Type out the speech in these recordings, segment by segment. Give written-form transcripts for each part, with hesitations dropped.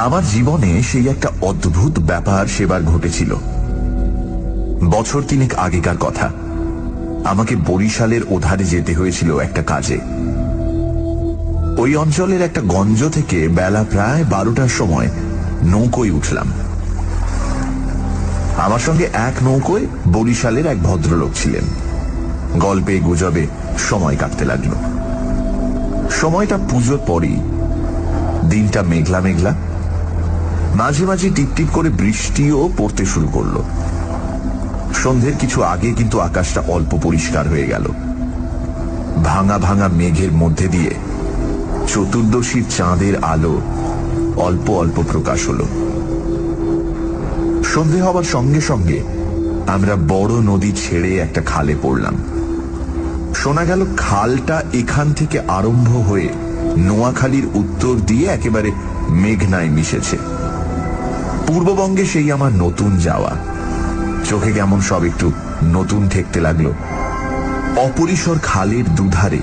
আমার জীবনে সেই একটা অদ্ভুত ব্যাপার সেবার ঘটেছিল। বছর 3 আগেকার কথা। আমাকে বরিশালের ওধারে যেতে হয়েছিল একটা কাজে। ওই অঞ্চলের একটা গঞ্জ থেকে বেলা প্রায় 12টার সময় নৌকোয় উঠলাম। আমার সঙ্গে এক নৌকোয় বরিশালের এক ভদ্রলোক ছিলেন। গল্পে গুজবে সময় কাটতে লাগল। সময়টা পুজোর পরই। দিনটা মেঘলা মেঘলা, মাঝে মাঝে টিপটিপ করে বৃষ্টিও পড়তে শুরু করলো। সন্ধ্যের কিছু আগে কিন্তু আকাশটা অল্প পরিষ্কার হয়ে গেল। ভাঙা ভাঙা মেঘের মধ্যে দিয়ে চতুর্দশীর চাঁদের আলো অল্প অল্প প্রকাশ হলো। সন্ধে হবার সঙ্গে সঙ্গে আমরা বড় নদী ছেড়ে একটা খালে পড়লাম। শোনা গেল খালটা এখান থেকে আরম্ভ হয়ে নোয়াখালীর উত্তর দিয়ে একেবারে মেঘনায় মিশেছে। পূর্ববঙ্গে সেই আমার নতুন যাওয়া। চোখে কেমন সব একটু নতুন ঠেকতে লাগলো। অপরিসর খালের দুধারে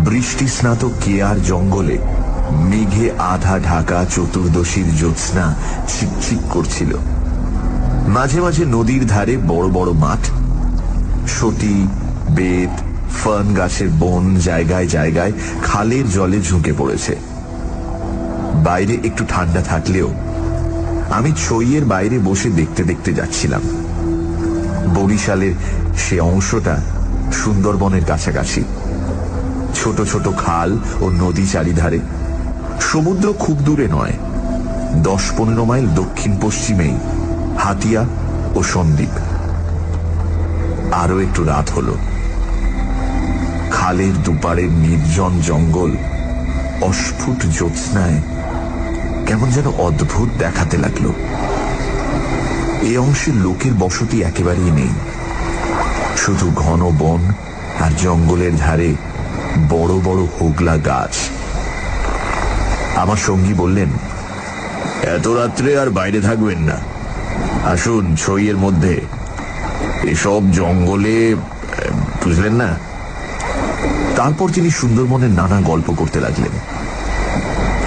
বৃষ্টি স্নাত কেয়ার জঙ্গলে মেঘে আধা ঢাকা চতুর্দশীর জ্যোৎস্না চিকচিক করছিল। মাঝে মাঝে নদীর ধারে বড় বড় মাঠ, সতী, বেত, ফার্ন গাছের বন জায়গায় জায়গায় খালের জলে ঝুঁকে পড়েছে। বাইরে একটু ঠান্ডা থাকলেও আমি ছইয়ের বাইরে বসে দেখতে দেখতে যাচ্ছিলাম। বরিশালের সে অংশটা সুন্দরবনের কাছাকাছি। ছোট ছোট খাল ও নদী চারিধারে। সমুদ্র খুব দূরে নয়, 10-15 মাইল দক্ষিণ পশ্চিমেই হাতিয়া ও সন্দ্বীপ। আরো একটু রাত হলো। খালের দুপারের নির্জন জঙ্গল অস্ফুট জ্যোৎস্নায় কেমন যেন অদ্ভুত দেখাতে লাগলো। এই অংশের লোকের বসতি একেবারেই নেই। শুধু ঘন বন আর জঙ্গলের ধারে বড় বড় হোগলা গাছ। আমার সঙ্গী বললেন, এত রাত্রে আর বাইরে থাকবেন না, আসুন ছইয়ের মধ্যে। এসব জঙ্গলে, বুঝলেন না। তারপর তিনি সুন্দরবনের নানা গল্প করতে লাগলেন।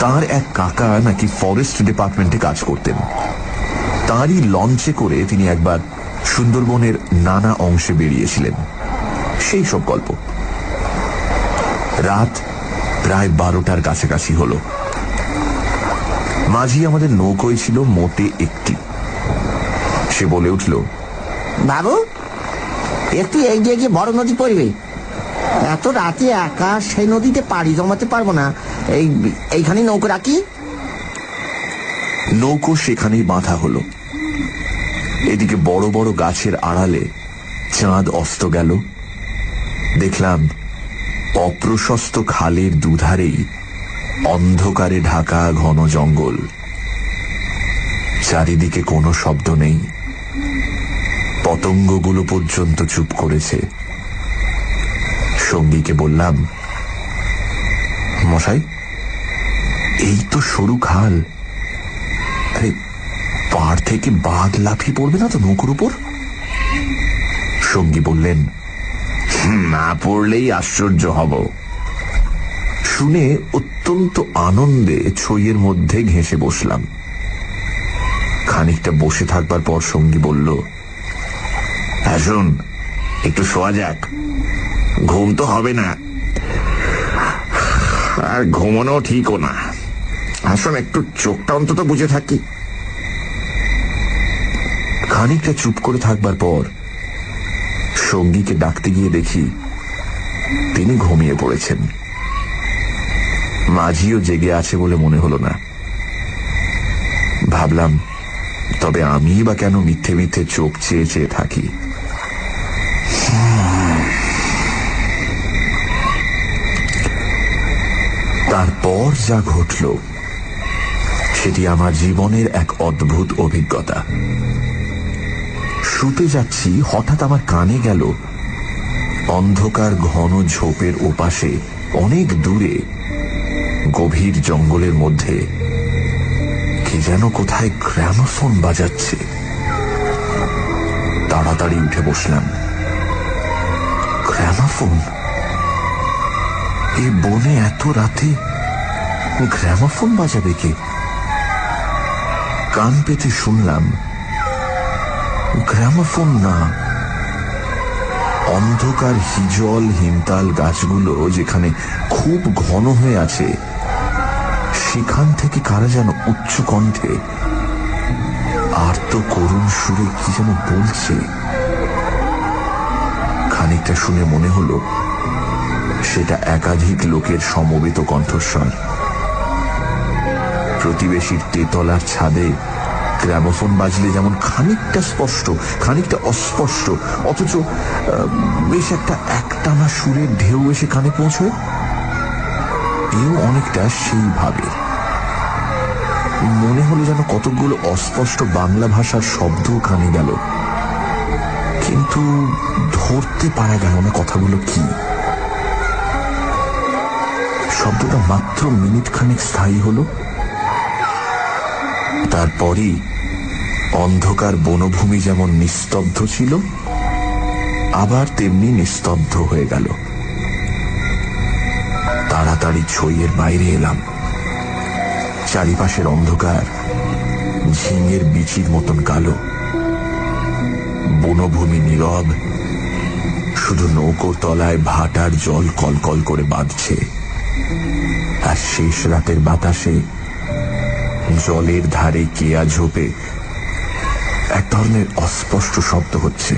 তার এক কাকা নাকি ফরেস্ট ডিপার্টমেন্টে কাজ করতেন। তারই লঞ্চে করে তিনি একবার সুন্দরবনের নানা অংশে বেরিয়েছিলেন। সেই সব গল্প। রাত প্রায় 12টার কাছাকাছি হলো। মাঝি আমাদের নৌকোয় ছিল মোটে একটি। সে বলে উঠল, বাবু, একটু এগিয়ে গিয়ে বড় নদী পড়বে। এত রাতে একা সেই নদীতে পাড়ি জমাতে পারবো না। এইখানে নৌকো রাখি। নৌকো সেখানেই বাঁধা হলো। এদিকে বড় বড় গাছের আড়ালে চাঁদ অস্ত গেল। দেখলাম অপ্রশস্ত খালের দুধারেই অন্ধকারে ঢাকা ঘন জঙ্গল। চারিদিকে কোনো শব্দ নেই। পতঙ্গগুলো পর্যন্ত চুপ করেছে। সঙ্গীকে বললাম, মশাই, এই তো সরু খাল। আরে, পাড় থেকে বাঘ লাফিয়ে পড়বে না তো নৌকোর উপর? সঙ্গী বললেন, না পড়লেই আশ্চর্য হব। শুনে অত্যন্ত আনন্দে ছইয়ের মধ্যে ঘেঁষে বসলাম। খানিকটা বসে থাকবার পর সঙ্গী বলল, আসুন একটু শোয়া যাক। ঘুম তো হবে না, আর ঘুমানো ঠিকও না। আসুন একটু চোখটা অন্তত বুঝে থাকি। খানিকটা চুপ করে থাকবার পর সঙ্গীকে ডাকতে গিয়ে দেখি তিনি ঘুমিয়ে পড়েছেন। মাঝিও জেগে আছে বলে মনে হলো না। ভাবলাম, তবে আমি বা কেন মিথ্যে মিথ্যে চোখ চেয়ে চেয়ে থাকি। তারপর যা ঘটল সেটি আমার জীবনের এক অদ্ভুত অভিজ্ঞতা। শুতে যাচ্ছি, হঠাৎ আমার কানে গেল অন্ধকার ঘন ঝোপের ওপাশে অনেক দূরে গভীর জঙ্গলের মধ্যে কি যেন কোথায় গ্রামোফোন বাজাচ্ছে। তাড়াতাড়ি উঠে বসলাম। গ্রামোফোন? এই বনে এত রাতে গ্রামোফোন বাজাবে কে? কান পেতে শুনলাম গ্রামোফোন না, অন্ধকার হিজল হিমতাল গাছগুলো যেখানে খুব ঘন হয়ে আছে সেখান থেকে কারা যেন উচ্চ কণ্ঠে আর্ত করুণ সুরে কি যেন বলছে। খানিকটা শুনে মনে হলো সেটা একাধিক লোকের সমবেত কণ্ঠস্বর। প্রতিবেশীর তেতলার ছাদে গ্রামোফোন বাজলে যেমন খানিকটা স্পষ্ট খানিকটা অস্পষ্ট অথচ বেশ একটা একটানা সুরের ঢেউ এসে কানে পৌঁছয়, এও অনেকটা সেইভাবে। মনে হলো যেন কতকগুলো অস্পষ্ট বাংলা ভাষার শব্দ কানে গেল, কিন্তু ধরতে পারা গেল না কথাগুলো কি। শব্দটা মাত্র মিনিট খানেক স্থায়ী হলো, তারপরই অন্ধকার বনভূমি যেমন নিস্তব্ধ ছিল আবার তেমনি নিস্তব্ধ হয়ে গেল। তাড়াতাড়ি ছইয়ের বাইরে এলাম। চারিপাশের অন্ধকার ঝিঙের বিচির মতন কালো, বনভূমি নীরব, শুধু নৌকোর তলায় ভাটার জল কলকল করে বাঁধছে, আর শেষ রাতের বাতাসে জলের ধারে কেয়া ঝোপে এক ধরনের অস্পষ্ট শব্দ হচ্ছে।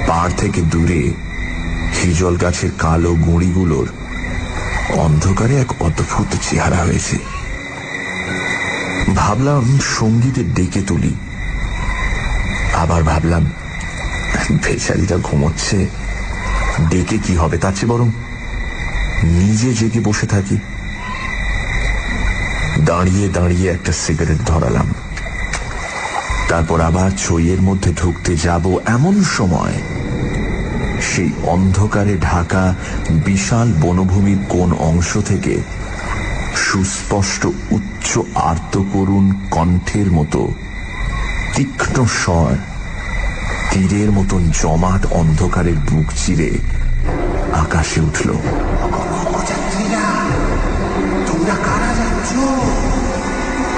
পাড় থেকে দূরে হিজল গাছের কালো গুঁড়িগুলোর অন্ধকারে এক অদ্ভুত চেহারা হয়েছে। ভাবলাম সঙ্গীদের ডেকে তুলি, আবার ভাবলাম বেচারিটা ঘুমোচ্ছে, ডেকে কি হবে, তার চেয়ে বরং নিজে জেগে বসে থাকি। দাঁড়িয়ে দাঁড়িয়ে একটা সিগারেট ধরালাম, তারপর আবার ছইয়ের মধ্যে ঢুকতে যাব এমন সময় সেই অন্ধকারে ঢাকা বিশাল বনভূমির কোন অংশ থেকে সুস্পষ্ট উচ্চ আর্তকরুণ কণ্ঠের মতো তীক্ষ্ণ স্বর তীরের মতন জমাট অন্ধকারের বুক চিরে আকাশে উঠল। তোমরা কারা যাচ্ছ?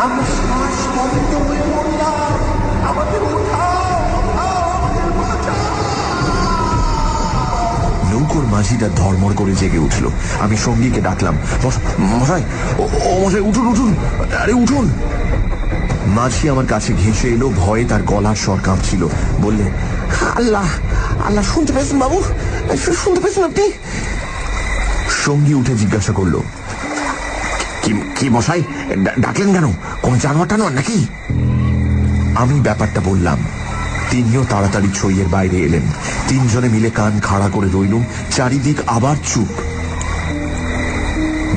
আমরা শ্বাস বন্ধ হয়ে পড়লাম, আমাদের নৌকোর মাঝিটা ধর্মর করে জেগে উঠল। আমি সঙ্গীকে ডাকলাম, মশাই, ও মশাই, উঠুন উঠুন, আরে উঠুন। মাঝি আমার কাছে ঘেঁষে এলো, ভয়ে তার গলার স্বর কাঁপছিল। বললে, আল্লাহ আল্লাহ, শুনতে পেয়েছেন বাবু? শুনতে পেয়েছেন আপনি? সঙ্গী উঠে জিজ্ঞাসা করলো, কি মশাই, ডাকলেন কেন? কোন জানোয়ার টানোয়ার নাকি? আমি ব্যাপারটা বললাম। তিনিও তাড়াতাড়ি ছইয়ের বাইরে এলেন। তিনজনে মিলে কান খাড়া করে রইলুম। চারিদিক আবার চুপ।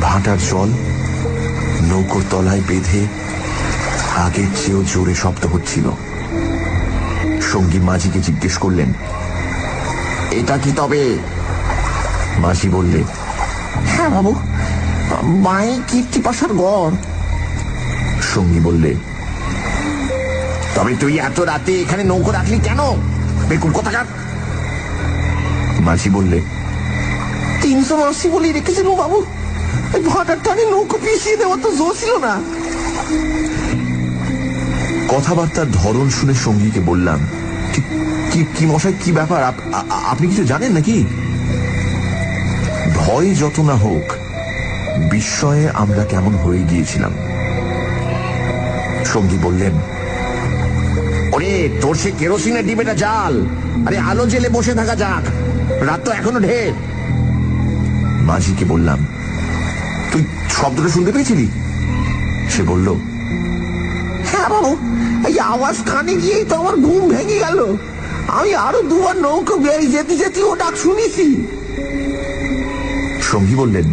ভাটার জল নৌকোর তলায় বেঁধে আগের চেয়েও জোরে শব্দ হচ্ছিল। সঙ্গী মাঝিকে জিজ্ঞেস করলেন, এটা কি তবে? মাঝি বললে, হ্যাঁ বাবু, মাই কীর্তিপাশার গড়। সঙ্গী বললে, তবে তুই এত রাতে এখানে নৌকো রাখলি কেন? বেকুল কোথাকার। মাঝি বললে, 380 বলি রেখেছিল বাবু, এই ভাটার টানে নৌকো পিছিয়ে দেওয়ার তো জোর ছিল না। কথাবার্তার ধরন শুনে সঙ্গীকে বললাম, কি মশাই, কি ব্যাপার, আপনি কিছু জানেন নাকি? ভয় যত না হোক, বিস্ময়ে আমরা কেমন হয়ে গিয়েছিলাম। সঙ্গী বললেন, ওরে, তোর সে কেরোসিনের ডিবেটা জাল। আরে আলো জেলে বসে থাকা যাক, রাত তো এখনো ঢের। মাঝিকে বললাম, তুই শব্দটা শুনতে পেয়েছিলি? সে বলল, হ্যাঁ বাবু, এই আওয়াজ কানে গিয়েই তো আমার ঘুম ভেঙে গেল। আমি আরো দুবার নৌকো বেয়ে যেতে যেতে ও ডাক শুনেছি। সঙ্গী বললেন,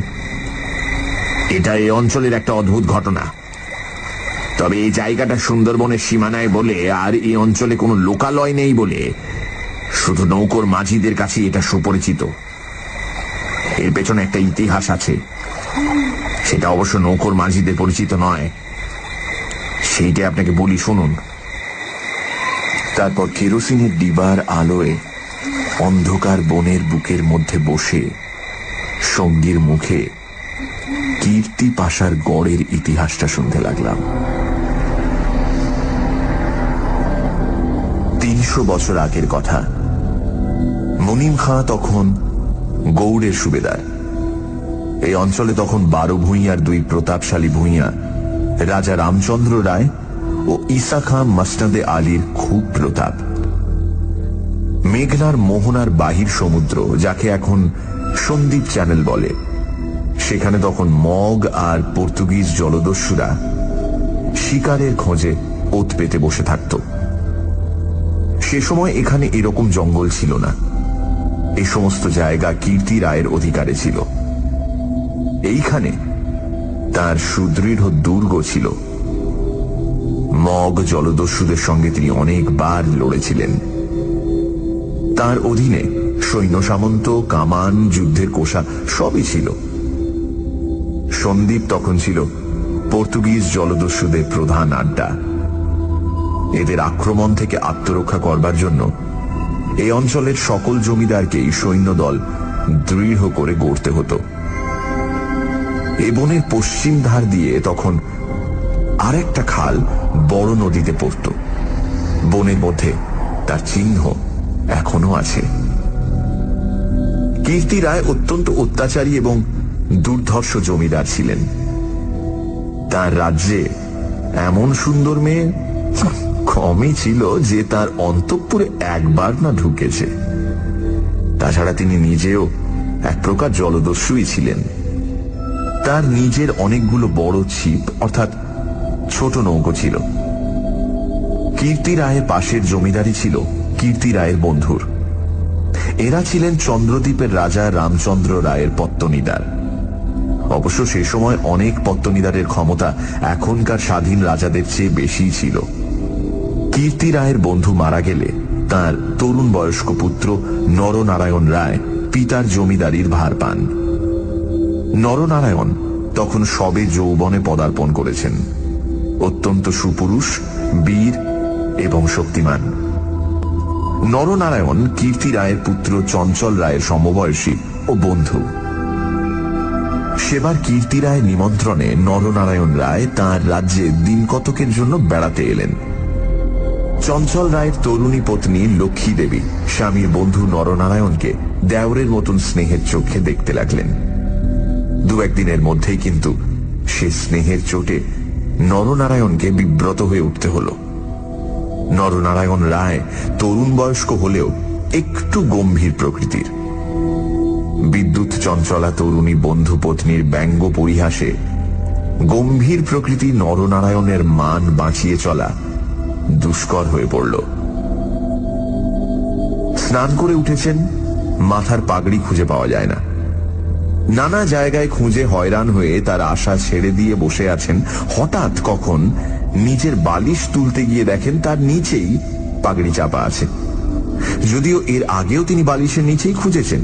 এটা এই অঞ্চলের একটা অদ্ভুত ঘটনা। তবে এই জায়গাটা সুন্দরবনের সীমানায় বলে আর এই অঞ্চলে কোনো লোকালয় নেই বলে শুধু নৌকোর মাঝিদের কাছে এটা সুপরিচিত। এর পেছনে একটা ইতিহাস আছে, সেটা অবশ্য নৌকোর মাঝিদের পরিচিত নয়। সেইটা আপনাকে বলি, শুনুন। তারপর কেরোসিনের ডিবার আলোয় অন্ধকার বনের বুকের মধ্যে বসে সঙ্গীর মুখে কীর্তি পাশার গড়ের ইতিহাসটা শুনতে লাগলাম। 250 বছর আগের কথা। মুনিম খাঁ তখন গৌড়ের সুবেদার। এই অঞ্চলে তখন 12 ভূঁইয়ার 2 প্রতাপশালী ভূঁইয়া রাজা রামচন্দ্র রায় ও ঈসা খাঁ মসনদে আলীর খুব প্রতাপ। মেঘনার মোহনার বাহির সমুদ্র, যাকে এখন সন্দ্বীপ চ্যানেল বলে, সেখানে তখন মগ আর পর্তুগিজ জলদস্যুরা শিকারের খোঁজে ওত পেতে বসে থাকত। সে সময় এখানে এরকম জঙ্গল ছিল না। এই সমস্ত জায়গা কীর্তি রায়ের অধিকারে ছিল। এইখানে তার সুদৃঢ় দুর্গ ছিল। মগ জলদস্যুদের সঙ্গে তিনি অনেকবার লড়েছিলেন। তার অধীনে সৈন্য সামন্ত, কামান, যুদ্ধের কোষা সবই ছিল। সন্দ্বীপ তখন ছিল পর্তুগিজ জলদস্যুদের প্রধান আড্ডা। এদের আক্রমণ থেকে আত্মরক্ষা করবার জন্য এই অঞ্চলের সকল জমিদারকেই সৈন্যদল দৃঢ় করে গড়তে হতো। এ বনের পশ্চিম ধার দিয়ে তখন আরেকটা খাল বড় নদীতে পড়ত। বনের মধ্যে তার চিহ্ন এখনো আছে। কীর্তি রায় অত্যন্ত অত্যাচারী এবং দুর্ধর্ষ জমিদার ছিলেন। তার রাজ্যে এমন সুন্দর মেয়ে কমই ছিল যে তার অন্তঃপুরে একবার না ঢুকেছে। তাছাড়া তিনি নিজেও এক প্রকার জলদস্যুই ছিলেন। তার নিজের অনেকগুলো বড় ছিপ অর্থাৎ ছোট নৌকো ছিল। কীর্তি রায়ের পাশের জমিদারি ছিল কীর্তি রায়ের বন্ধুর। এরা ছিলেন চন্দ্রদ্বীপের রাজা রামচন্দ্র রায়ের পত্তনিদার। অবশ্য সে সময় অনেক পত্তনিদারের ক্ষমতা এখনকার স্বাধীন রাজাদের চেয়ে বেশি ছিল। কীর্তি রায়ের বন্ধু মারা গেলে তার তরুণ বয়স্ক পুত্র নরনারায়ণ রায় পিতার জমিদারির ভার পান। নরনারায়ণ তখন সবে যৌবনে পদার্পণ করেছেন। অত্যন্ত সুপুরুষ, বীর এবং শক্তিমান। নরনারায়ণ কীর্তি রায়ের পুত্র চঞ্চল রায়ের সমবয়সী ও বন্ধু। সেবার কীর্তি রায়ের নিমন্ত্রণে নরনারায়ণ রায় তাঁর রাজ্যে দিন কতকের জন্য বেড়াতে এলেন। চঞ্চল রায়ের তরুণী পত্নী লক্ষ্মী দেবী স্বামীর বন্ধু নরনারায়ণকে দেওরের মতন স্নেহের চোখে দেখতে লাগলেন। 2-1 দিনের মধ্যেই কিন্তু সে স্নেহের চোটে নরনারায়ণকে বিব্রত হয়ে উঠতে হল। নরনারায়ণ রায় তরুণ বয়স্ক হলেও একটু গম্ভীর প্রকৃতির। বিদ্যুৎ চঞ্চলা তরুণী বন্ধু পত্নীর ব্যঙ্গ পরিহাসে গম্ভীর প্রকৃতি নরনারায়ণের মান বাঁচিয়ে চলা দুষ্কর হয়ে পড়ল। স্নান করে উঠেছেন, মাথার পাগড়ি খুঁজে পাওয়া যায় না। নানা জায়গায় খুঁজে হয়রান হয়ে তার আশা ছেড়ে দিয়ে বসে আছেন। হঠাৎ কখন নিজের বালিশ তুলতে গিয়ে দেখেন তার নিচেই পাগড়ি চাপা আছে, যদিও এর আগেও তিনি বালিশের নিচেই খুঁজেছেন।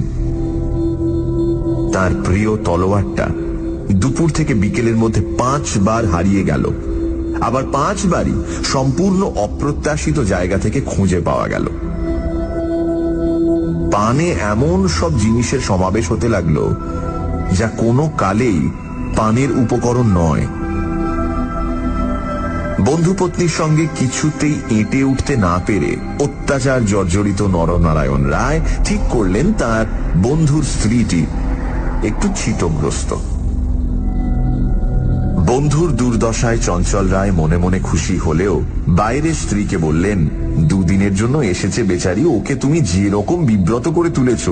তার প্রিয় তলোয়ারটা দুপুর থেকে বিকেলের মধ্যে 5 বার হারিয়ে গেল। আবার 5 বারই সম্পূর্ণ অপ্রত্যাশিত জায়গা থেকে খুঁজে পাওয়া গেল। পানে এমন সব জিনিসের সমাবেশ হতে লাগলো যা কোনো কালেই পানের উপকরণ নয়। বন্ধু পত্নীর সঙ্গে কিছুতেই এঁটে উঠতে না পেরে অত্যাচার জর্জরিত নরনারায়ণ রায় ঠিক করলেন তার বন্ধুর স্ত্রীটি একটু ছিটগ্রস্ত। বন্ধুর দুর্দশায় চঞ্চল রায় মনে মনে খুশি হলেও বাইরের স্ত্রীকে বললেন, 2 দিনের জন্য এসেছে বেচারি, ওকে তুমি যে রকম বিব্রত করে তুলেছ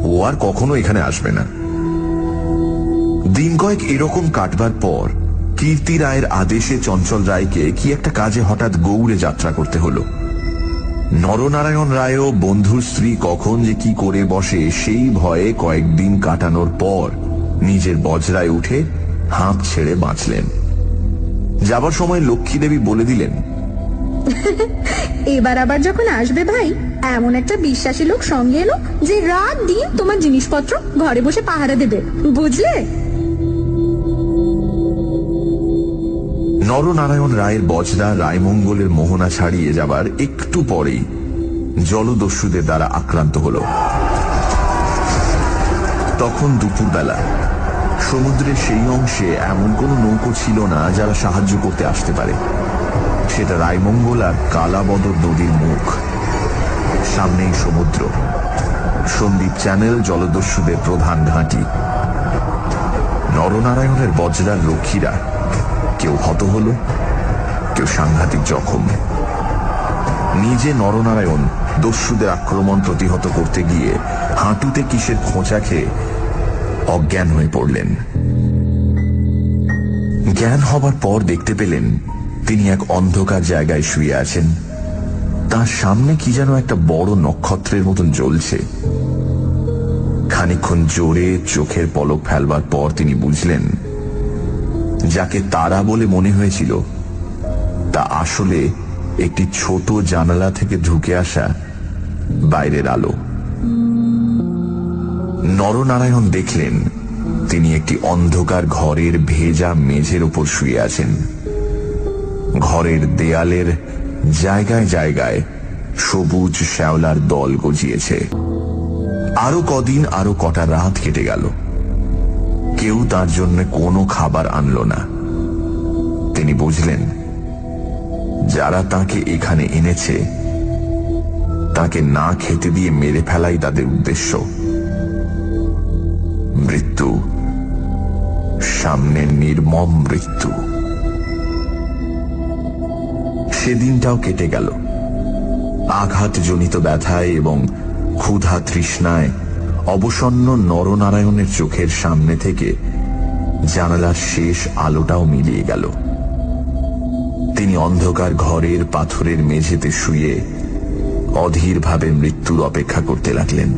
ও আর কখনো এখানে আসবে না। দিন কয়েক এরকম কাটবার পর কীর্তি রায়ের আদেশে চঞ্চল রায়কে কি একটা কাজে হঠাৎ গৌড়ে যাত্রা করতে হলো। নরনারায়ণ রায়ও বন্ধুর স্ত্রী কখন যে কি করে বসে সেই ভয়ে কয়েকদিন কাটানোর পর নিজের বজরায় উঠে হাঁপ ছেড়ে বাঁচলেন। যাবার সময় লক্ষ্মী দেবী বলে দিলেন, এবার আবার যখন আসবে ভাই, এমন একটা বিশ্বাসী লোক সঙ্গে এলো যে রাত দিন তোমার জিনিসপত্র ঘরে বসে পাহারা দেবে, বুঝলে? নরনারায়ণ রায়ের বজরা রায়মঙ্গলের মোহনা ছাড়িয়ে যাবার একটু পরেই জলদস্যুদের দ্বারা আক্রান্ত হল। তখন দুপুরবেলা সমুদ্রের সেই অংশে এমন কোন নৌকো ছিল না যারা সাহায্য করতে আসতে পারে। সেটা রায়মঙ্গল আর কালাবদর নদীর মুখ। সামনেই সমুদ্র। সন্দীপ চ্যানেল জলদস্যুদের প্রধান ঘাঁটি। নরনারায়ণের বজ্রার রক্ষীরা কেউ হত হল, কেউ সাংঘাতিক জখম। নিজে নরনারায়ণ দস্যুদের আক্রমণ প্রতিহত করতে গিয়ে হাঁটুতে কিসের খোঁচা খেয়ে অজ্ঞান হয়ে পড়লেন। জ্ঞান হবার পর দেখতে পেলেন তিনি এক অন্ধকার জায়গায় শুয়ে আছেন। তার সামনে কি যেন একটা বড় নক্ষত্রের মতন জ্বলছে। খানিকক্ষণ জোরে চোখের পলক ফেলবার পর তিনি বুঝলেন যাকে তারা বলে মনে হয়েছিল তা আসলে একটি ছোট জানালা থেকে ঢুকে আসা বাইরের আলো। নরনারায়ণ দেখলেন তিনি একটি অন্ধকার ঘরের ভেজা মেঝের উপর শুয়ে আছেন। ঘরের দেয়ালের জায়গায় জায়গায় সবুজ শ্যাওলার দল গজিয়েছে। আরো কদিন, আরো কটা রাত কেটে গেল। কেউ তার জন্য কোনো খাবার আনলো না। তিনি বুঝলেন যারা তাকে এখানে এনেছে তাকে না খেতে দিয়ে মেরে ফেলাই তাদের উদ্দেশ্য। মৃত্যু, সামনে নির্মম মৃত্যু। সেদিনটাও কেটে গেল। আঘাতজনিত ব্যথায় এবং ক্ষুধা তৃষ্ণায় অবসন্ন নরনারায়ণের চোখের সামনে থেকে জানালার শেষ আলোটাও মিলিয়ে গেল। তিনি অন্ধকার ঘরের পাথরের মেঝেতে শুয়ে অধীরভাবে মৃত্যুর অপেক্ষা করতে লাগলেন।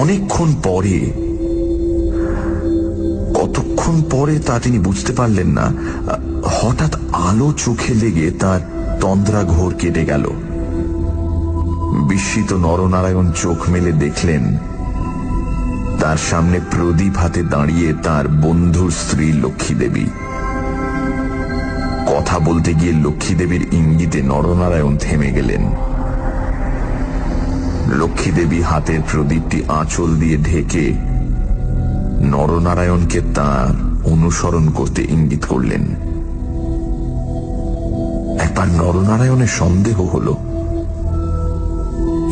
অনেকক্ষণ পরে, কতক্ষণ পরে তা তিনি বুঝতে পারলেন না, হঠাৎ আলো চোখে লেগে তার তন্দ্রা ঘোর কেটে গেল। বিস্মিত নরনারায়ণ চোখ মেলে দেখলেন তার সামনে প্রদীপ হাতে দাঁড়িয়ে তার বন্ধুর স্ত্রী লক্ষ্মী দেবী। কথা বলতে গিয়ে লক্ষ্মী দেবীর ইঙ্গিতে নরনারায়ণ থেমে গেলেন। লক্ষ্মী দেবী হাতের প্রদীপটি আঁচল দিয়ে ঢেকে নরনারায়ণকে তার অনুসরণ করতে ইঙ্গিত করলেন। একবার নরনারায়ণের সন্দেহ হল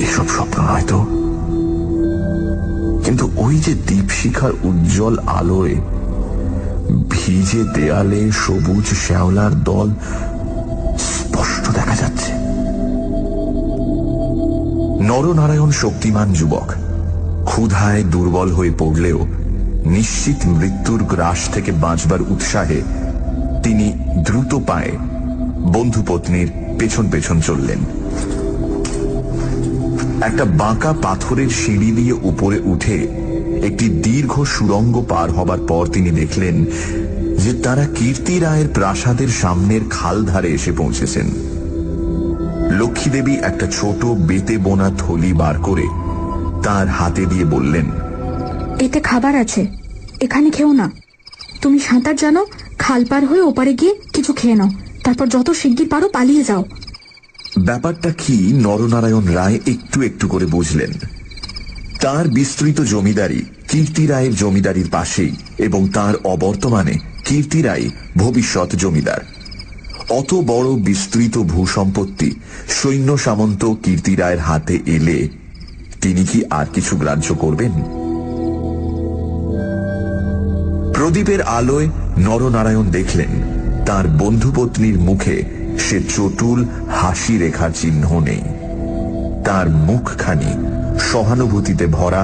এসব স্বপ্ন নয় তো, কিন্তু ওই যে দীপশিখার উজ্জ্বল আলোয় ভিজে দেয়ালে সবুজ শ্যাওলার দল স্পষ্ট দেখা যাচ্ছে। নরনারায়ণ শক্তিমান যুবক, ক্ষুধায় দুর্বল হয়ে পড়লেও নিশ্চিত মৃত্যুর গ্রাস থেকে বাঁচবার উৎসাহে তিনি দ্রুত পায়ে বন্ধু পত্নীর পেছন পেছন চললেন। একটা বাঁকা পাথরের সিঁড়ি দিয়ে উপরে উঠে একটি দীর্ঘ সুড়ঙ্গ পার হবার পর তিনি দেখলেন যে তারা কীর্তি রায়ের প্রাসাদের সামনের খাল ধারে এসে পৌঁছেছেন। লক্ষ্মী দেবী একটা ছোট বেতে বোনা থলি বার করে তার হাতে দিয়ে বললেন, এতে খাবার আছে, এখানে খেও না। তুমি সাঁতার জানো, খাল পার হয়ে ওপারে গিয়ে কিছু খেয়ে নাও, তারপর যত শিগগির পারো পালিয়ে যাও। ব্যাপারটা কি নরনারায়ণ রায় একটু একটু করে বুঝলেন। তার বিস্তৃত জমিদারি কীর্তি রায়ের জমিদারির পাশেই, এবং তার অবর্তমানে কীর্তি রায় ভবিষ্যৎ জমিদার। অত বড় বিস্তৃত ভূসম্পত্তি সৈন্য সামন্ত কীর্তি রায়ের হাতে এলে তিনি কি আর কিছু গ্রাহ্য করবেন? প্রদীপের আলোয় নরনারায়ণ দেখলেন তার বন্ধুপত্নীর মুখে সে চটুল হাসি রেখার চিহ্ন নেই। তার মুখখানি সহানুভূতিতে ভরা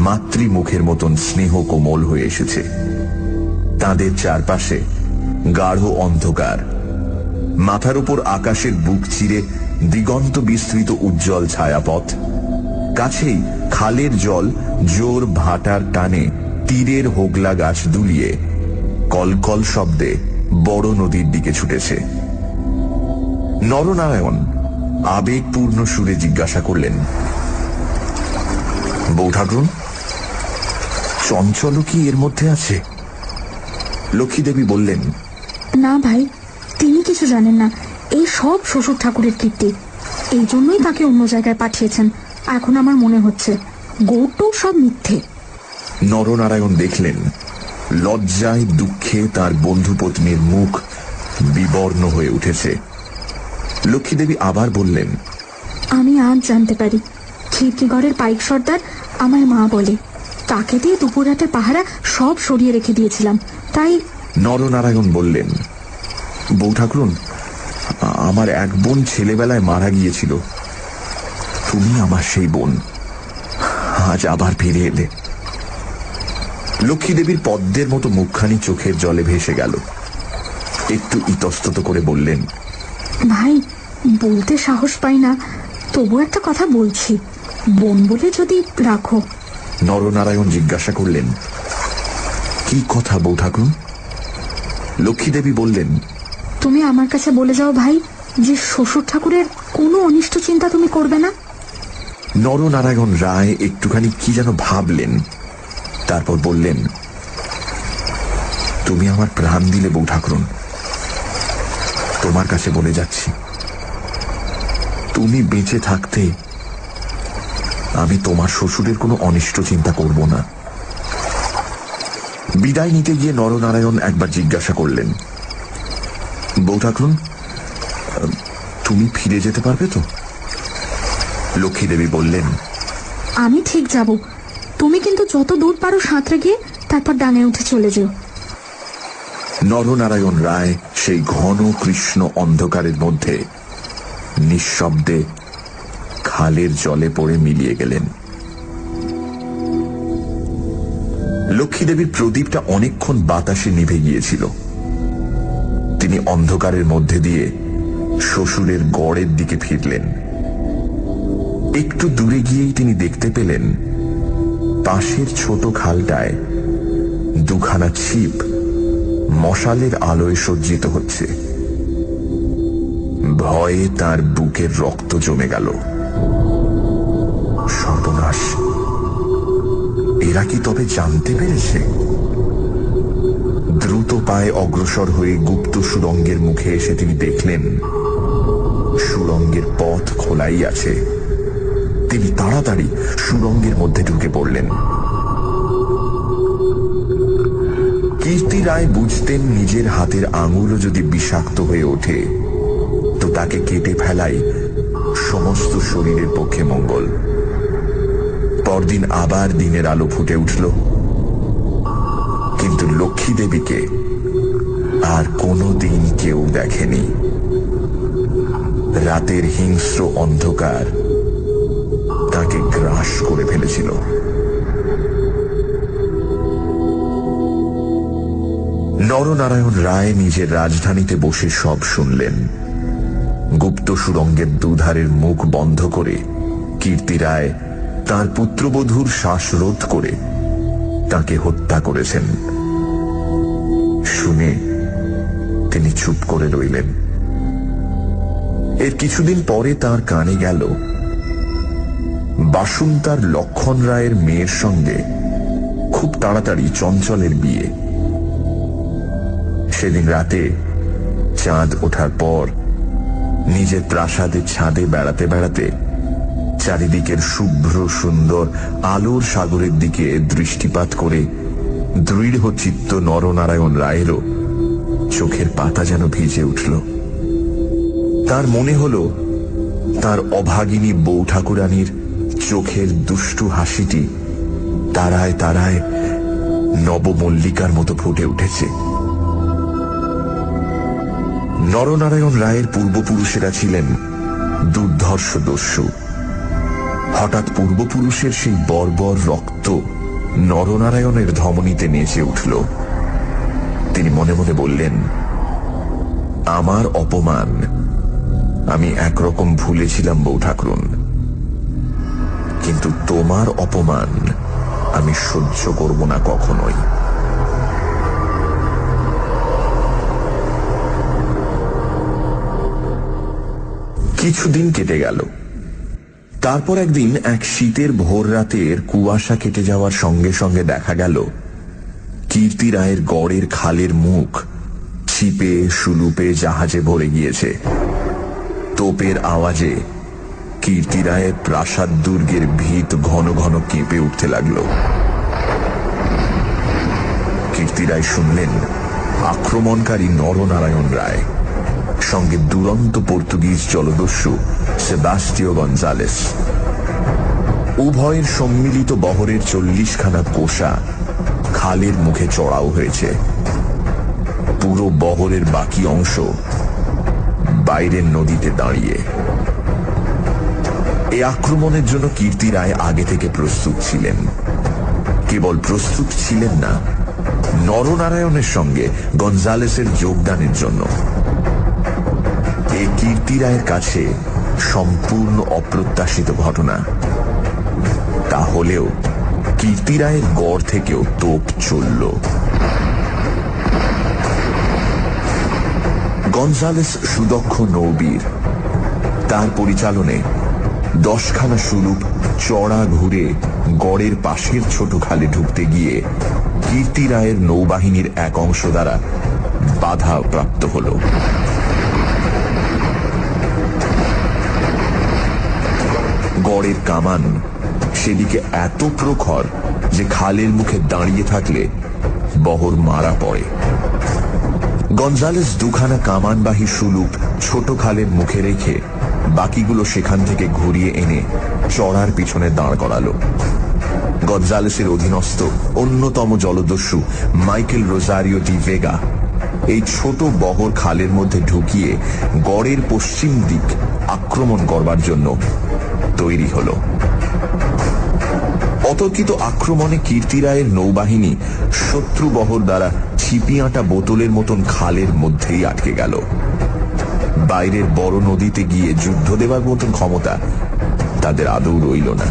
মাতৃমুখের মতন স্নেহ কোমল হয়ে এসেছে। তাদের চারপাশে গাঢ় অন্ধকার, মাথার উপর আকাশের বুক চিরে দিগন্ত বিস্তৃত উজ্জ্বল ছায়াপথ। কাছেই খালের জল জোর ভাটার টানে তীরের হোগলা গাছ দুলিয়ে কলকল শব্দে বড় নদীর দিকে ছুটেছে। নরনারায়ণ আবেগপূর্ণ সুরে জিজ্ঞাসা করলেন, বউ ঠাকুরুন, চঞ্চল কি এর মধ্যে আছে? লক্ষ্মী দেবী বললেন, না ভাই, তিনি কিছু জানেন না। এই সব শ্বশুর ঠাকুরের কীর্তি, এই জন্যই তাকে অন্য জায়গায় পাঠিয়েছেন। এখন আমার মনে হচ্ছে গৌটো সব মিথ্যে। নরনারায়ণ দেখলেন লজ্জায় দুঃখে তার বন্ধুপত্নীর মুখ বিবর্ণ হয়ে উঠেছে। লক্ষ্মী দেবী আবার বললেন, আমি আজ জানতে পারি খিড়কিগড়ের পাইক সর্দার আমায় মা বলে। তাকে দিয়ে দুপুরহাটের পাহারা সব সরিয়ে রেখে দিয়েছিলাম, তাই। নরনারায়ণ বললেন, বউ ঠাকুরুন, আমার এক বোন ছেলেবেলায় মারা গিয়েছিল। তুমি আমার সেই বোন, আজ আবার ফিরে এলে। লক্ষ্মী দেবীর পদ্মের মতো মুখখানি চোখের জলে ভেসে গেল। একটু ইতস্তত করে বললেন, ভাই, বলতে সাহস পাই না, তবু একটা কথা বলছি, বোন বলে যদি রাখো। নরনারায়ণ জিজ্ঞাসা করলেন, কি কথা বউ ঠাকুরুন? লক্ষ্মী দেবী বললেন, তুমি আমার কাছে বলে যাও ভাই যে শ্বশুর ঠাকুরের কোনো অনিষ্ট চিন্তা তুমি করবে না। নরনারায়ণ রায় একটুখানি কি যেন ভাবলেন, তারপর বললেন, তুমি আমার প্রাণ দিলে বউ ঠাকুরুন, তোমার কাছে বলে যাচ্ছি, তুমি বেঁচে থাকতে আমি তোমার শ্বশুরের কোনো অনিষ্ট চিন্তা করব না। বিদায় নিতে গিয়ে নরনারায়ণ একবার জিজ্ঞাসা করলেন, বউ ঠাকুরুন, তুমি ফিরে যেতে পারবে তো? লক্ষ্মী দেবী বললেন, আমি ঠিক যাব, তুমি কিন্তু যত দূর পারো সাঁতরে গিয়ে তারপর ডাঙে উঠে চলে যেও। নরনারায়ণ রায় সেই ঘন কৃষ্ণ অন্ধকারের মধ্যে নিঃশব্দে খালের জলে পড়ে মিলিয়ে গেলেন। লক্ষ্মী দেবীর প্রদীপটা অনেকক্ষণ বাতাসে নিভে গিয়েছিল। তিনি অন্ধকারের মধ্যে দিয়ে শ্বশুরের গড়ের দিকে ফিরলেন। একটু দূরে গিয়েই তিনি দেখতে পেলেন পাশের ছোট খালটায় দুখানা ছিপ মশালের আলোয় সজ্জিত হচ্ছে। ভয়ে তার বুকের রক্ত জমে গেল। সর্বনাশ, এরা কি তবে জানতে পেরেছে? দ্রুত পায়ে অগ্রসর হয়ে গুপ্ত সুড়ঙ্গের মুখে এসে তিনি দেখলেন সুড়ঙ্গের পথ খোলাই আছে। তিনি তাড়াতাড়ি সুড়ঙ্গের মধ্যে ঢুকে পড়লেন। কীর্তি রায় বুঝতেন নিজের হাতের আঙুলও যদি বিষাক্ত হয়ে ওঠে তো তাকে কেটে ফেলাই সমস্ত শরীরের পক্ষে মঙ্গল। পরদিন আবার দিনের আলো ফুটে উঠল, কিন্তু লক্ষ্মী দেবীকে আর কোনো দিন কেউ দেখেনি। রাতের হিংস্র অন্ধকার তাকে গ্রাস করে ফেলেছিল। নরনারায়ণ রায় নিজের রাজধানীতে বসে সব শুনলেন। গুপ্ত সুড়ঙ্গের দুধারের মুখ বন্ধ করে কীর্তি রায় তাঁর পুত্রবধূর শ্বাসরোধ করে তাকে হত্যা করেছেন। শুনে তিনি চুপ করে রইলেন। এর কিছুদিন পরে তার কানে গেল বাসুন্তার লক্ষণ রায়ের মেয়ের সঙ্গে খুব তাড়াতাড়ি চঞ্চলের বিয়ে। সেদিন রাতে চাঁদ ওঠার পর নিজের প্রাসাদের ছাদে বেড়াতে বেড়াতে চারিদিকের শুভ্র সুন্দর আলোর সাগরের দিকে দৃষ্টিপাত করে দৃঢ় চিত্ত নরনারায়ণ রায়েরও চোখের পাতা যেন ভিজে উঠল। তার মনে হল তার অভাগিনী বউ ঠাকুরানীর চোখের দুষ্টু হাসিটি তারায় তারায় নবমল্লিকার মতো ফুটে উঠেছে। নরনারায়ণ রায়ের পূর্বপুরুষেরা ছিলেন দুর্ধর্ষ দস্যু। হঠাৎ পূর্বপুরুষের সেই বর্বর রক্ত নরনারায়ণের ধমনীতে নেচে উঠল। তিনি মনে মনে বললেন, আমার অপমান আমি একরকম ভুলেছিলাম বউ ঠাকুরুন, কিন্তু তোমার অপমান আমি সহ্য করব না কখনোই। কিছুদিন কেটে গেল। তারপর একদিন এক শীতের ভোর রাতের কুয়াশা কেটে যাওয়ার সঙ্গে সঙ্গে দেখা গেল কীর্তি রায়ের গড়ের খালের মুখ ছিপে সুলুপে জাহাজে ভরে গিয়েছে। তোপের আওয়াজে কীর্তি রায়ের প্রাসাদ দুর্গের ভিত ঘন ঘন কেঁপে উঠতে লাগল। কীর্তি রায় শুনলেন আক্রমণকারী নরনারায়ণ রায়। সঙ্গে দুরন্ত পর্তুগিজ জলদস্যু সেবাস্টিও গঞ্জালেস। উভয়ের সম্মিলিত বহরের 40খানা কোষা খালের মুখে চড়াও হয়েছে। পুরো বহরের বাকি অংশ বাইরের নদীতে দাঁড়িয়ে। এই আক্রমণের জন্য কীর্তি রায় আগে থেকে প্রস্তুত ছিলেন। কেবল প্রস্তুত ছিলেন না, নরনারায়ণের সঙ্গে গঞ্জালেসের যোগদানের জন্য। এই কীর্তি রায়ের কাছে সম্পূর্ণ অপ্রত্যাশিত ঘটনা। তাহলেও কীর্তি রায়ের গড় থেকেও তোপ চলল। গঞ্জালেস সুদক্ষ নৌবীর। তার পরিচালনে 10খানা সুলুপ চড়া ঘুরে গড়ের পাশের ছোট খালে ঢুকতে গিয়ে কীর্তি রায়ের নৌবাহিনীর এক অংশ দ্বারা বাধা প্রাপ্ত হল। গড়ের কামান সেদিকে এত প্রখর যে খালের মুখে দাঁড়িয়ে থাকলে বহর মারা পড়ে। গঞ্জালেস 2খানা কামানবাহী সুলুপ ছোট খালের মুখে রেখে বাকিগুলো সেখান থেকে ঘুরিয়ে এনে চড়ার পিছনে দাঁড় করালো। গঞ্জালেসের অধীনস্থ অন্যতম জলদস্যু মাইকেল রোজারিও ডি ভেগা এই ছোট বহর খালের মধ্যে ঢুকিয়ে গড়ের পশ্চিম দিক আক্রমণ করবার জন্য তৈরি হল। অতর্কিত আক্রমণে কীর্তি রায়ের নৌবাহিনী শত্রু বহর দ্বারা ছিপিয়াঁটা বোতলের মতন খালের মধ্যেই আটকে গেল। বাইরের বড় নদীতে গিয়ে যুদ্ধ দেবার মতন ক্ষমতা তাদের আদৌ রইল না।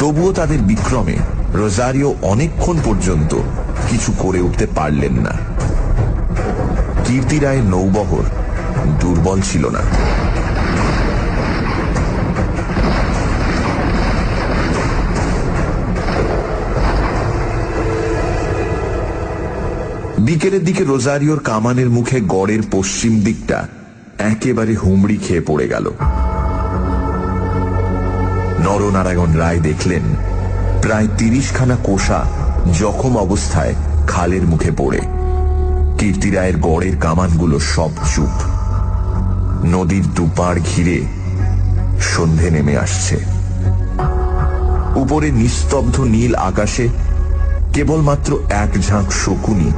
তবুও তাদের বিক্রমে রোজারিও অনেকক্ষণ পর্যন্ত কিছু করে উঠতে পারলেন না। কীর্তি রায়ের নৌবহর দুর্বল ছিল না। বিকেলের দিকে রোজারিওর কামানের মুখে গড়ের পশ্চিম দিকটা একেবারে হুমড়ি খেয়ে পড়ে গেল। নরনারায়ণ রায় দেখলেন প্রায় 30খানা কোষা জখম অবস্থায় খালের মুখে পড়ে। কীর্তি রায়ের গড়ের কামানগুলো সব চুপ। নদীর দুপাড় ঘিরে সন্ধে নেমে আসছে। উপরে নিস্তব্ধ নীল আকাশে কেবলমাত্র এক ঝাঁক শকুনি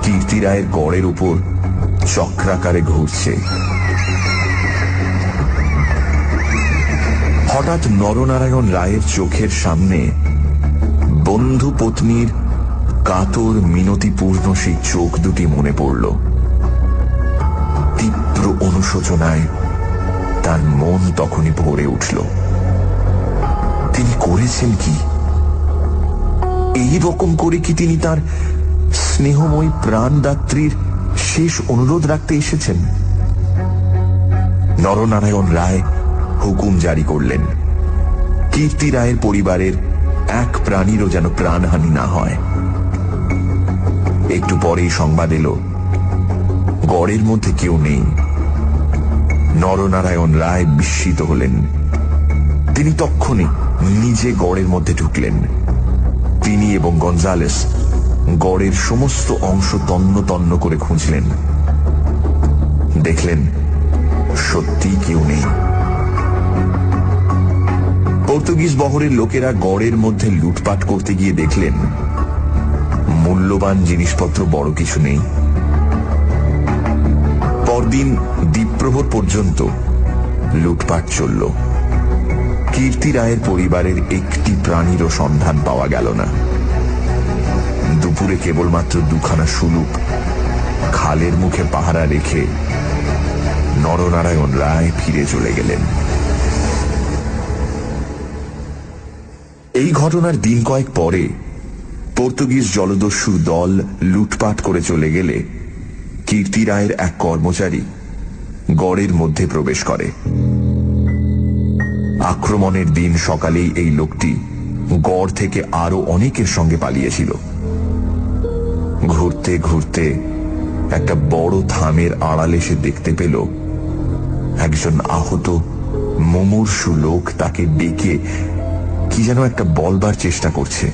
কীর্তি রায়ের গড়ের উপর চক্রাকারে ঘুরছে। হঠাৎ নরনারায়ণ রায়ের চোখের সামনে বন্ধু পত্নীর কাতর মিনতিপূর্ণ সেই চোখ দুটি মনে পড়ল। তীব্র অনুশোচনায় তার মন তখনই ভরে উঠল। তিনি করেছেন কি? এই রকম করে কি তিনি তার স্নেহময়ী প্রাণদাত্রীর শেষ অনুরোধ রাখতে এসেছেন? নরনারায়ণ রায় হুকুম জারি করলেন, কীর্তি রায়ের পরিবারের এক প্রাণীরও যেন প্রাণহানি না হয়। একটু পরেই সংবাদ এলো গড়ের মধ্যে কেউ নেই। নরনারায়ণ রায় বিস্মিত হলেন। তিনি তক্ষণে নিজে গড়ের মধ্যে ঢুকলেন। তিনি এবং গঞ্জালেস গড়ের সমস্ত অংশ তন্ন তন্ন করে খুঁজলেন। দেখলেন সত্যি কেউ নেই। পর্তুগিজ বহরের লোকেরা গড়ের মধ্যে লুটপাট করতে গিয়ে দেখলেন মূল্যবান জিনিসপত্র বড় কিছু নেই। পরদিন দ্বীপ্রহর পর্যন্ত লুটপাট চলল। কীর্তি রায়ের পরিবারের একটি প্রাণীরও সন্ধান পাওয়া গেল না। দুপুরে কেবলমাত্র 2খানা সুলুপ খালের মুখে পাহারা রেখে নরনারায়ণ রায় ফিরে চলে গেলেন। এই ঘটনার দিন কয়েক পরে পর্তুগিজ জলদস্যুর দল লুটপাট করে চলে গেলে কীর্তি রায়ের এক কর্মচারী গড়ের মধ্যে প্রবেশ করে। আক্রমণের দিন সকালেই এই লোকটি গড় থেকে আরো অনেকের সঙ্গে পালিয়েছিল। ঘুরতে ঘুরতে একটা বড় থামের আড়ালে সে দেখতে পেল একজন আহত মুমূর্ষু লোক তাকে ডেকে কি যেন একটা বলবার চেষ্টা করছে।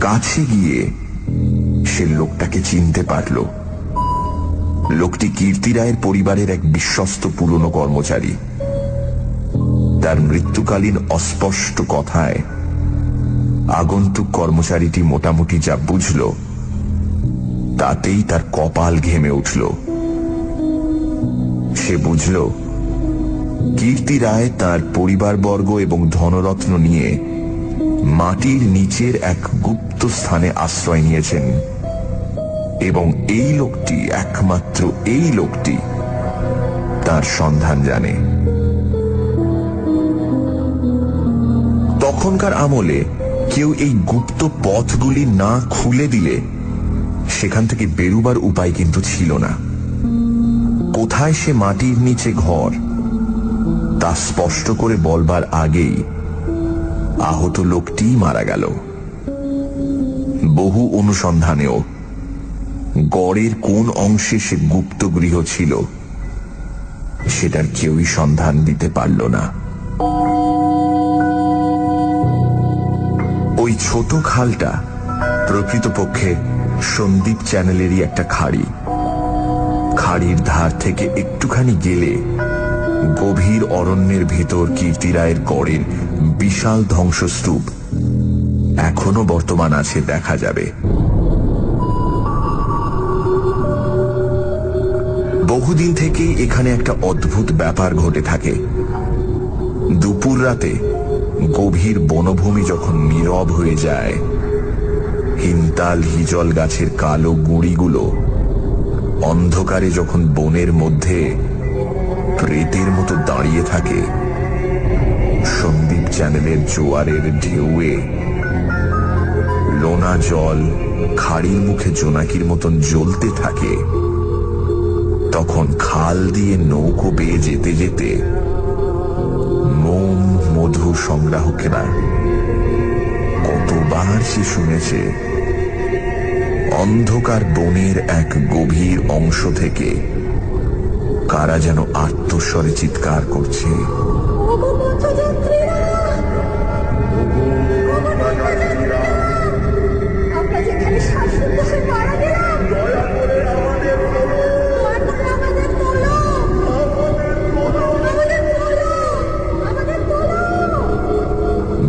কাছে গিয়ে সে লোকটাকে চিনতে পারল। লোকটি কীর্তি রায়ের পরিবারের এক বিশ্বস্ত পুরনো কর্মচারী। তার মৃত্যুকালীন অস্পষ্ট কথায় আগন্তুক কর্মচারীটি মোটামুটি যা বুঝল তাতেই তার কপাল ঘেমে উঠল। সে বুঝল কীর্তি রায় তার পরিবারবর্গ এবং ধনরত্ন নিয়ে মাটির নিচের এক গুপ্ত স্থানে আশ্রয় নিয়েছেন এবং এই লোকটি, একমাত্র এই লোকটি তার সন্ধান জানে। তখনকার আমলে কেউ এই গুপ্ত পথগুলি না খুলে দিলে সেখান থেকে বেরুবার উপায় কিন্তু ছিল না। কোথায় সে মাটির নিচে ঘর তা স্পষ্ট করে বলবার আগেই আহত লোকটি মারা গেল। বহু অনুসন্ধানেও গড়ের কোন অংশে সে গুপ্ত গৃহ ছিল সেটার কেউই সন্ধান দিতে পারল না। ওই ছোট খালটা প্রকৃতপক্ষে সন্দীপ চ্যানেলেরই একটা খাড়ি। খাড়ির ধার থেকে একটুখানি গেলে গভীর অরণ্যের ভেতর কীর্তি রায়ের গড়ের বিশাল ধ্বংসস্তূপ এখনো বর্তমান আছে, দেখা যাবে। বহুদিন থেকেই এখানে একটা অদ্ভুত ব্যাপার ঘটে থাকে। দুপুর রাতে গভীর বনভূমি যখন নীরব হয়ে যায়, হিমতাল হিজল গাছের কালো গুঁড়িগুলো অন্ধকারে যখন বনের মধ্যে প্রেতের মতো দাঁড়িয়ে থাকে, সন্দীপ চ্যানেলের জোয়ারের ঢেউয়ে লোনা জল খাড়ির মুখে জোনাকির মতন জ্বলতে থাকে, তখন খাল দিয়ে নৌকো বেয়ে যেতে যেতে মোম মধু সংগ্রাহকেরা কতবার সে শুনেছে অন্ধকার বনের এক গভীর অংশ থেকে কারা যেন আত্মস্বরে চিৎকার করছে,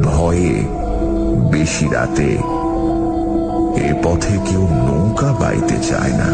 ভয়ে বেশি রাতে এ পথে কেউ নৌকা বাইতে চায় না।